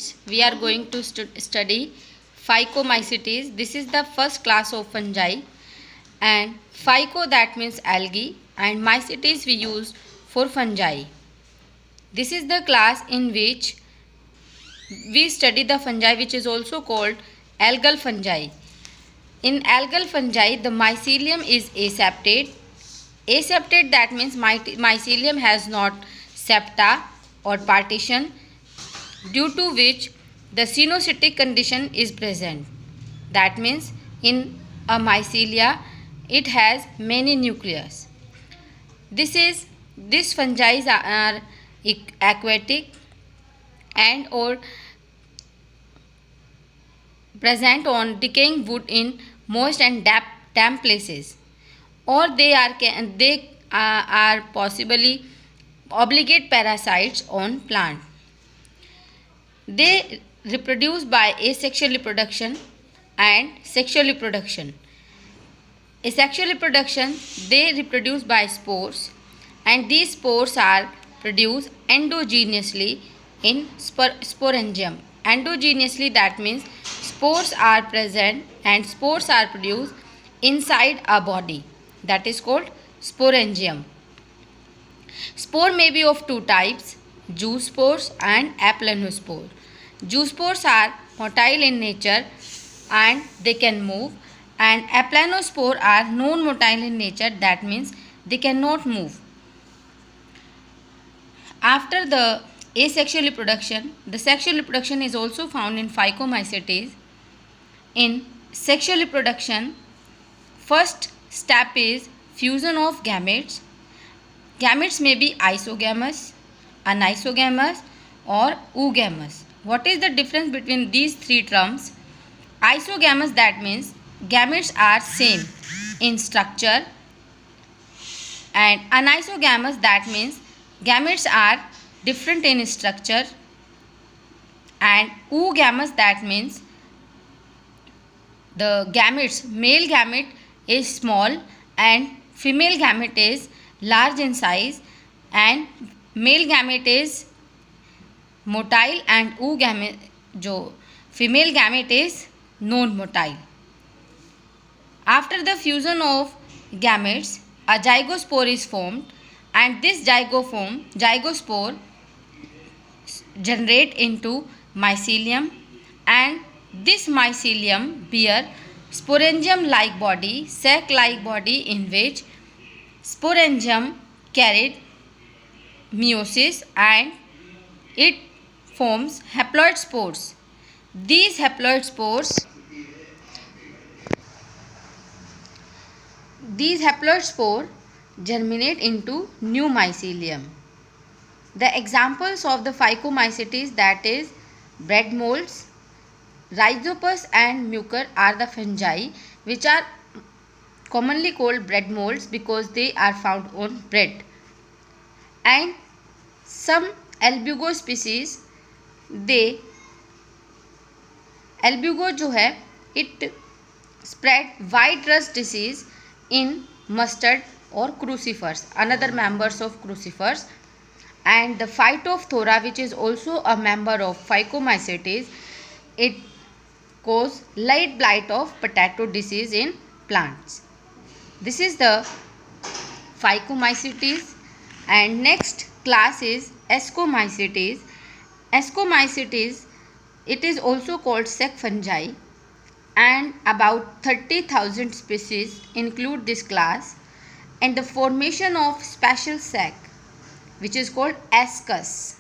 students, we are going to study Phycomycetes. This is the first class of fungi, and Phyco, that means algae, and mycetes we use for fungi. This is the class in which we study the fungi which is also called algal fungi. In algal fungi, the mycelium is aseptate. Aseptate, that means mycelium has not septa or partition, due to which the cenocytic condition is present. That means in a mycelia it has many nucleus. These fungi are aquatic and or present on decaying wood in moist and damp places, or they are possibly obligate parasites on plant. They reproduce by asexual reproduction and sexual reproduction. Asexual reproduction, they reproduce by spores, and these spores are produced endogenously in sporangium. Endogenously, that means spores are present and spores are produced inside a body, that is called sporangium. Spore may be of two types, zoospores and aplanospore. Zoospores are motile in nature and they can move, and aplanospore are non-motile in nature, that means they cannot move. After the asexual reproduction, the sexual reproduction is also found in Phycomycetes. In sexual reproduction, first step is fusion of gametes. Gametes may be isogamous, anisogamous or oogamous. What is the difference between these three terms? Isogamous, that means gametes are same in structure, and anisogamous, that means gametes are different in structure, and oogamous, that means the gametes, male gamete is small and female gamete is large in size, and male gamete is motile and oogamete, जो female gamete is non-motile. After the fusion of gametes, a zygospore is formed, and this zygospore generate into mycelium, and this mycelium bear sporangium-like body, sac-like body, in which sporangium carried meiosis and it forms haploid spores. These haploid spores germinate into new mycelium. The examples of the Phycomycetes, that is bread molds, Rhizopus and Mucor, are the fungi which are commonly called bread molds because they are found on bread. And some albugo species, albugo जो है, it spread white rust disease in mustard or crucifers, another members of crucifers. And the Phytophthora, which is also a member of Phycomycetes, it cause light blight of potato disease in plants. This is the Phycomycetes, and next class is Ascomycetes. Ascomycetes, it is also called sac fungi, and about 30,000 species include this class, and the formation of special sac which is called ascus,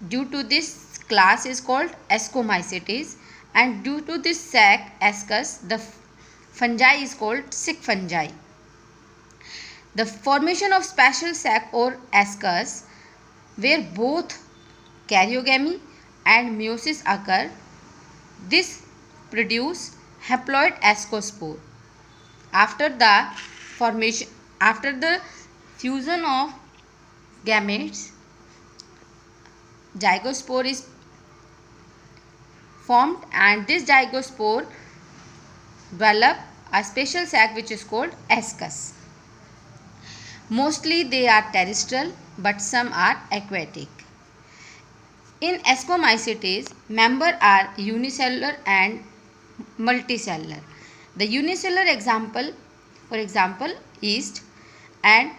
due to this class is called Ascomycetes, and due to this sac ascus the fungi is called sick fungi. The formation of special sac or ascus, where both karyogamy and meiosis occur, this produce haploid ascospore. After the fusion of gametes, zygospore is formed, and this zygospore develop a special sac which is called ascus. Mostly they are terrestrial, but some are aquatic. In Ascomycetes, members are unicellular and multicellular. The unicellular example, for example, yeast, and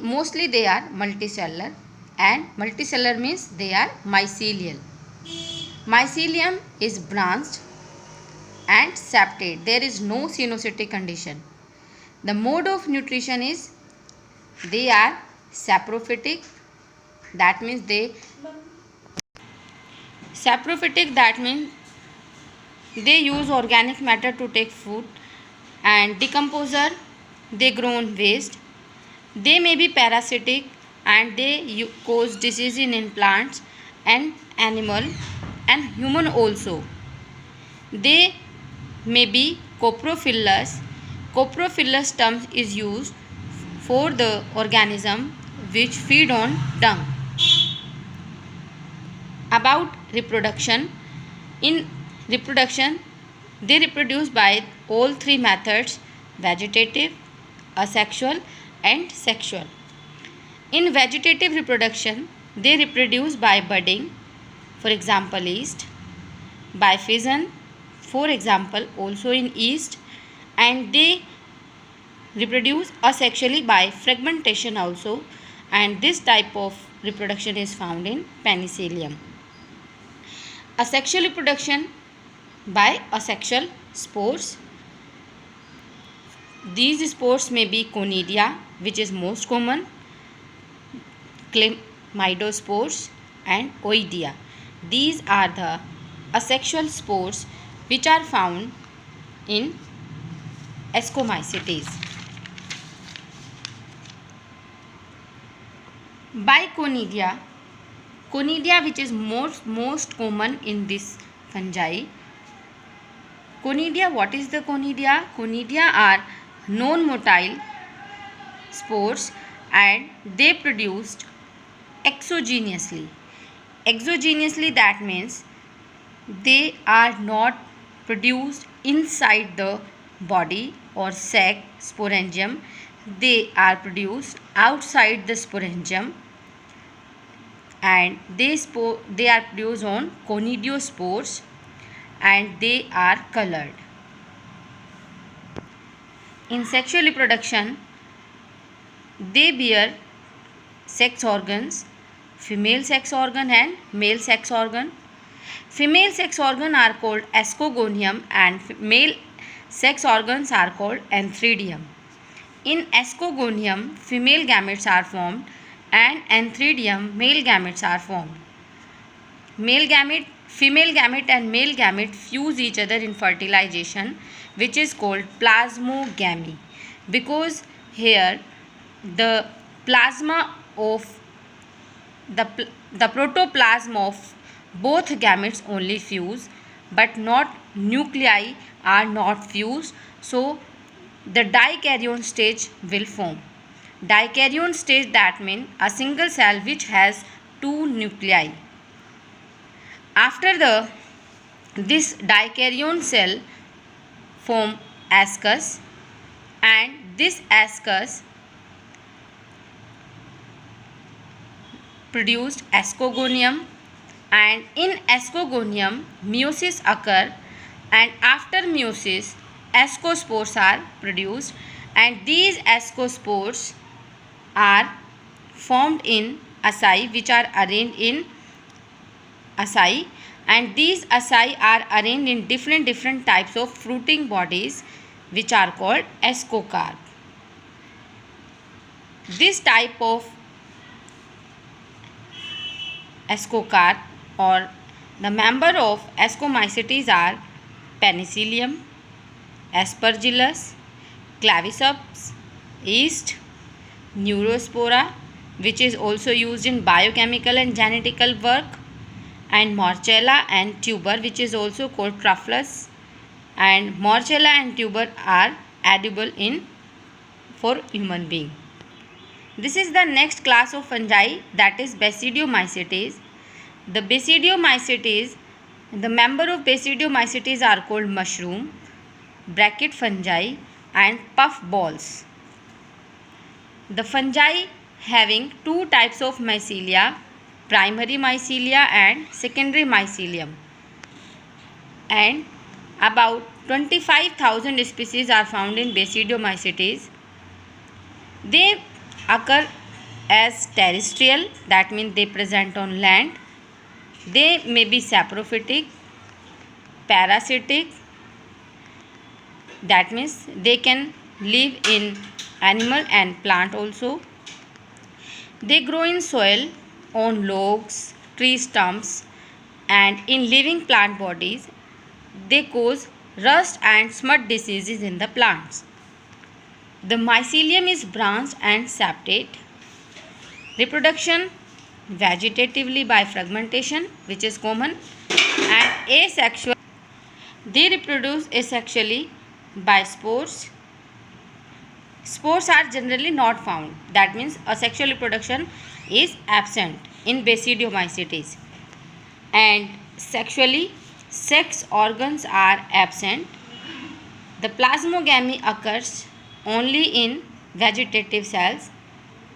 mostly they are multicellular, and multicellular means they are mycelial. Mycelium is branched and septate. There is no cynocytic condition. The mode of nutrition is they are saprophytic, that means they use organic matter to take food, and decomposer, they grow on waste. They may be parasitic and they cause disease in plants and animal and human also. They may be coprophilous. Coprophilous term is used for the organism which feed on dung. About reproduction. In reproduction, they reproduce by all three methods: vegetative, asexual and sexual. In vegetative reproduction, they reproduce by budding, for example yeast, by fission, for example also in yeast, and they reproduce asexually by fragmentation also, and this type of reproduction is found in Penicillium. Asexual reproduction by asexual spores. These spores may be Conidia, which is most common, Chlamydospores and Oidea. These are the asexual spores which are found in Ascomycetes. By Conidia, which is most common in this fungi. Conidia, what is the Conidia? Conidia are non-motile spores and they produced exogenously. Exogenously, that means they are not produced inside the body or sac sporangium. They are produced outside the sporangium, and they are produced on conidiospores and they are colored. In sexual reproduction, they bear sex organs, female sex organ and male sex organ. Female sex organ are called ascogonium and male sex organs are called antheridium. In ascogonium, female gametes are formed, and antheridium, male gametes are formed. Female gamete and male gamete fuse each other in fertilization, which is called plasmogamy, because here the plasma of the protoplasm of both gametes only fuse, but not nuclei are not fused, so the dikaryon stage will form. Dikaryon stage, that means a single cell which has two nuclei. After this dikaryon cell form ascus, and this ascus produced ascogonium, and in ascogonium meiosis occur, and after meiosis ascospores are produced, and these ascospores are formed in asci, which are arranged in asci, and these asci are arranged in different types of fruiting bodies which are called ascocarp. This type of ascocarp or the member of Ascomycetes are Penicillium, Aspergillus, Claviceps, yeast, Neurospora, which is also used in biochemical and genetical work, and Morchella and tuber, which is also called Truffulus, and Morchella and tuber are edible for human being. This is the next class of fungi, that is Basidiomycetes. The Basidiomycetes, the member of Basidiomycetes are called mushroom, bracket fungi and puff balls. The fungi having two types of mycelia, primary mycelia and secondary mycelium. And about 25,000 species are found in Basidiomycetes. They occur as terrestrial, that means they present on land. They may be saprophytic, parasitic, that means they can live in animal and plant also. They grow in soil, on logs, tree stumps, and in living plant bodies. They cause rust and smut diseases in the plants. The mycelium is branched and septate. Reproduction vegetatively by fragmentation, which is common, and asexual. They reproduce asexually by spores. Spores are generally not found. That means asexual reproduction is absent in Basidiomycetes. And sexually, sex organs are absent. The plasmogamy occurs only in vegetative cells,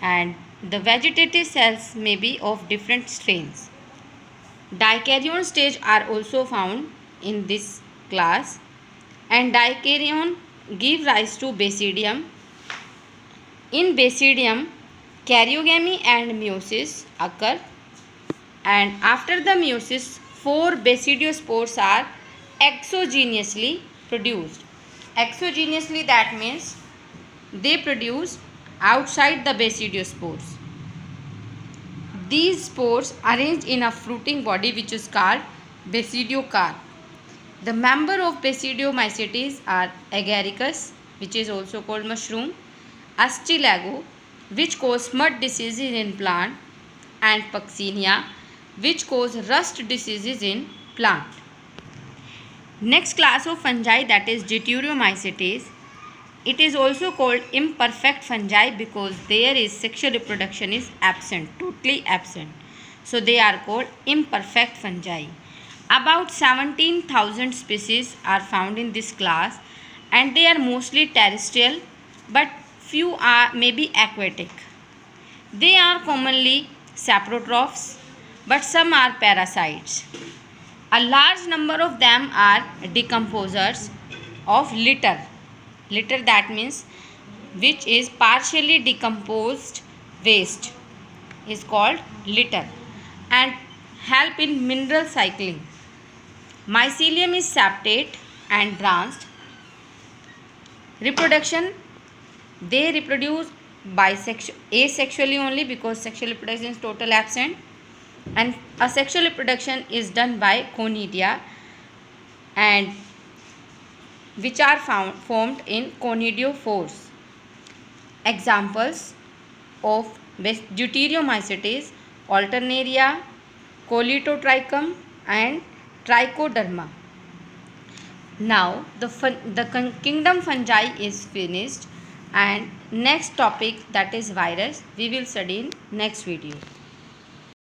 and the vegetative cells may be of different strains. Dikaryon stage are also found in this class, and dikaryon give rise to basidium. In basidium, karyogamy and meiosis occur, and after the meiosis, 4 basidiospores are exogenously produced. Exogenously, that means they produce outside the basidiospores. These spores arranged in a fruiting body which is called basidiocarp. The member of Basidiomycetes are Agaricus, which is also called mushroom, Astylago, which cause smut diseases in plant, and Puccinia, which cause rust diseases in plant. Next class of fungi, that is Deuteriomycetes. It is also called imperfect fungi because there is sexual reproduction is absent, totally absent. So they are called imperfect fungi. About 17,000 species are found in this class, and they are mostly terrestrial, but few are maybe aquatic. They are commonly saprotrophs, but some are parasites. A large number of them are decomposers of litter. Litter, that means which is partially decomposed waste, is called litter, and help in mineral cycling. Mycelium is septate and branched. Reproduction, they reproduce asexually only because sexual reproduction is total absent, and asexual reproduction is done by conidia, and which are formed in conidiophores. Examples of Deuteriomycetes: Alternaria, Coletotrichum, and Trichoderma. Now the kingdom fungi is finished, and next topic, that is virus, we will study in next video.